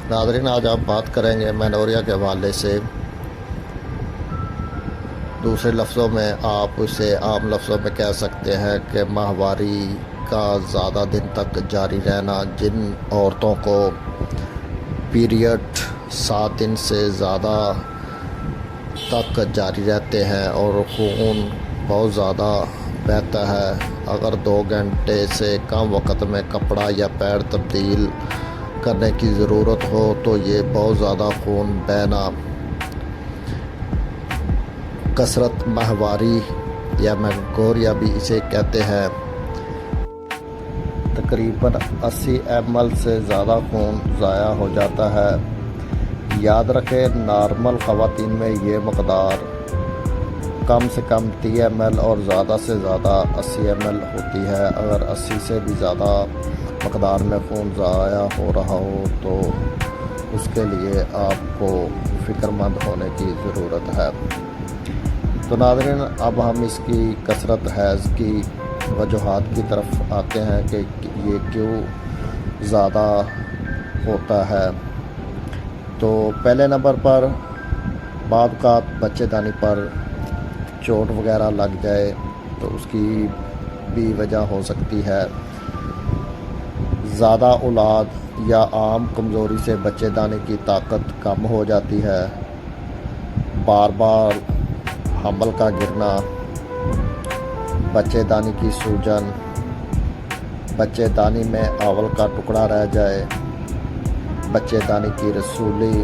नाज़रीन, आज आप बात करेंगे मेनोरिया के हवाले से। दूसरे लफ्ज़ों में आप उसे आम लफ्ज़ों में कह सकते हैं कि माहवारी का ज़्यादा दिन तक जारी रहना, जिन औरतों को पीरियड 7 दिन से ज़्यादा तक जारी रहते हैं और खून बहुत ज़्यादा बहता है, अगर 2 घंटे से कम वक़्त में कपड़ा या पैड तब्दील करने की ज़रूरत हो तो ये बहुत ज़्यादा खून बहना कसरत माहवारी या मेनोरिया भी इसे कहते हैं। तकरीबन 80 ml से ज़्यादा खून ज़ाया हो जाता है। याद रखें, नॉर्मल ख़वातीन में ये मकदार कम से कम 30 ml और ज़्यादा से ज़्यादा 80 ml होती है। अगर 80 से भी ज़्यादा मकदार में खून ज़ाया हो रहा हो तो उसके लिए आपको फ़िक्रमंद होने की ज़रूरत है। तो नाज़रीन, अब हम इसकी कसरत हैज़ की वजूहात की तरफ आते हैं कि ये क्यों ज़्यादा होता है। तो पहले नंबर पर बाद का बच्चेदानी पर चोट वगैरह लग जाए तो उसकी भी वजह हो सकती है। ज़्यादा औलाद या आम कमज़ोरी से बच्चेदानी की ताकत कम हो जाती है। बार बार हमल का गिरना, बच्चेदानी की सूजन, बच्चेदानी में आंवल का टुकड़ा रह जाए, बच्चेदानी की रसूली।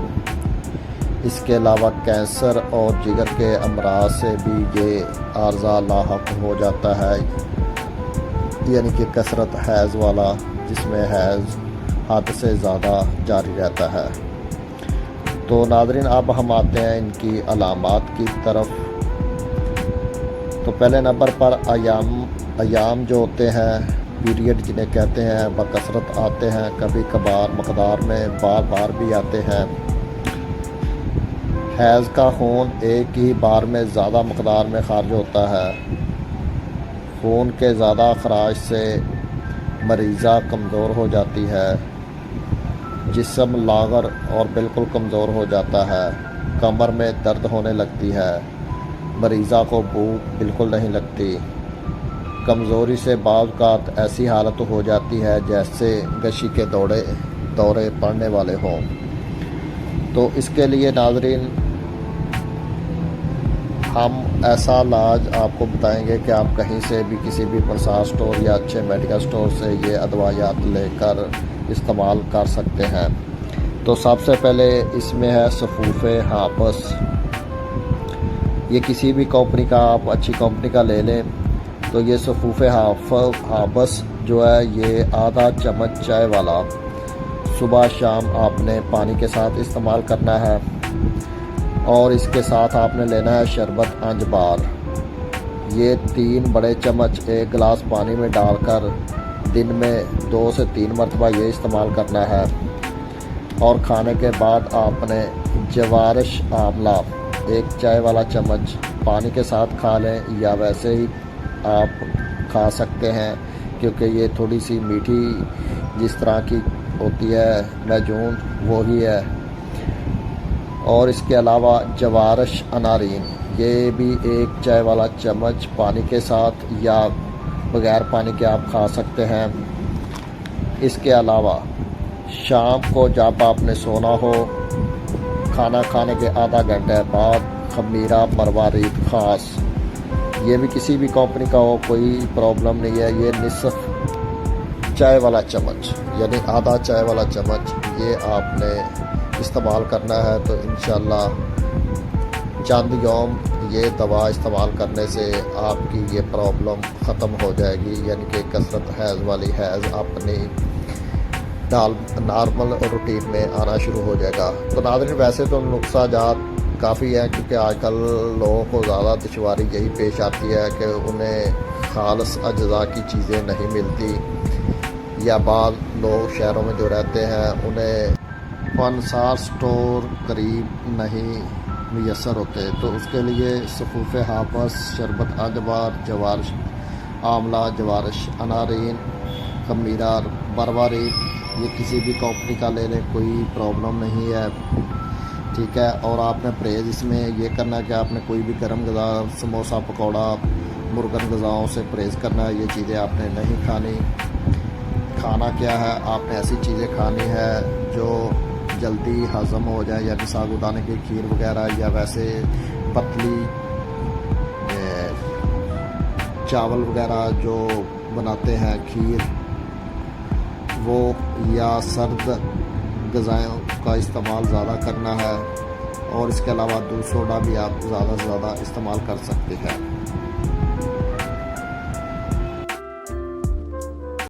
इसके अलावा कैंसर और जिगर के अमराज से भी ये आर्ज़ा लाहक हो जाता है, यानी कि कसरत हैज़ वाला, जिसमें हैज़ हद से ज़्यादा जारी रहता है। तो नाज़रीन, अब हम आते हैं इनकी अलामात की तरफ। तो पहले नंबर पर अयाम जो होते हैं, पीरियड जिन्हें कहते हैं, बकसरत आते हैं। कभी कभार मकदार में बार बार भी आते हैं। हैज़ का खून एक ही बार में ज़्यादा मकदार में खारिज होता है। खून के ज़्यादा अखराज से मरीज़ा कमज़ोर हो जाती है, जिस्म लागर और बिल्कुल कमज़ोर हो जाता है। कमर में दर्द होने लगती है। मरीज़ा को भूख बिल्कुल नहीं लगती। कमज़ोरी से बाज़ ऐसी हालत हो जाती है जैसे गशी के दौरे पड़ने वाले हों। तो इसके लिए नाज़रीन, हम ऐसा इलाज आपको बताएंगे कि आप कहीं से भी किसी भी प्रसाद स्टोर या अच्छे मेडिकल स्टोर से ये अदवायात लेकर इस्तेमाल कर सकते हैं। तो सबसे पहले इसमें है सफूफ़े हाबस। ये किसी भी कंपनी का, आप अच्छी कंपनी का ले लें। तो ये सफूफ़े हाबस जो है, ये आधा चम्मच चाय वाला सुबह शाम आपने पानी के साथ इस्तेमाल करना है। और इसके साथ आपने लेना है शरबत अंजबार। ये 3 बड़े चम्मच 1 गिलास पानी में डालकर दिन में 2 से 3 मरतबा ये इस्तेमाल करना है। और खाने के बाद आपने जवारिश आंवला 1 चाय वाला चम्मच पानी के साथ खा लें, या वैसे ही आप खा सकते हैं, क्योंकि ये थोड़ी सी मीठी जिस तरह की होती है मैजून, वो ही है। और इसके अलावा जवारिश अनारीन, ये भी 1 चाय वाला चम्मच पानी के साथ या बग़ैर पानी के आप खा सकते हैं। इसके अलावा शाम को जब आपने सोना हो, खाना खाने के आधा घंटे बाद खमीरा मरवारीद ख़ास, ये भी किसी भी कंपनी का हो, कोई प्रॉब्लम नहीं है। ये निसफ चाय वाला चम्मच, यानी आधा चाय वाला चम्मच, ये आपने इस्तेमाल करना है। तो इंशाल्लाह चंद यौम ये दवा इस्तेमाल करने से आपकी ये प्रॉब्लम ख़त्म हो जाएगी, यानी कि कसरत हैज़ वाली हैज़ अपनी नॉर्मल रूटीन में आना शुरू हो जाएगा। तो नाज़रीन, वैसे तो नुस्ख़ाजात काफ़ी हैं, क्योंकि आजकल लोगों को ज़्यादा दुश्वारी यही पेश आती है कि उन्हें ख़ालिस अज्जा की चीज़ें नहीं मिलती, या बाद लोग शहरों में जो रहते हैं उन्हें फनसार स्टोर करीब नहीं मैसर होते। तो उसके लिए सफूफ़े हाबस, शरबत अंजबार, जवारिश आंवला, जवारिश अनारीन, खमीरा बर्बरी, ये किसी भी कंपनी का ले लें, कोई प्रॉब्लम नहीं है, ठीक है। और आपने परहेज़ इसमें ये करना है कि आपने कोई भी गर्म ग़िज़ा, समोसा, पकौड़ा, मुर्गन ग़िज़ाओं से परहेज़ करना है। ये चीज़ें आपने नहीं खानी। खाना क्या है, आपने ऐसी चीज़ें खानी है जो जल्दी हज़म हो जाए, यानी साबूदाने की खीर वगैरह, या वैसे पतली चावल वगैरह जो बनाते हैं खीर वो, या सर्द ग़िज़ाओं का इस्तेमाल ज़्यादा करना है। और इसके अलावा दूध सोडा भी आप ज़्यादा से ज़्यादा इस्तेमाल कर सकते हैं।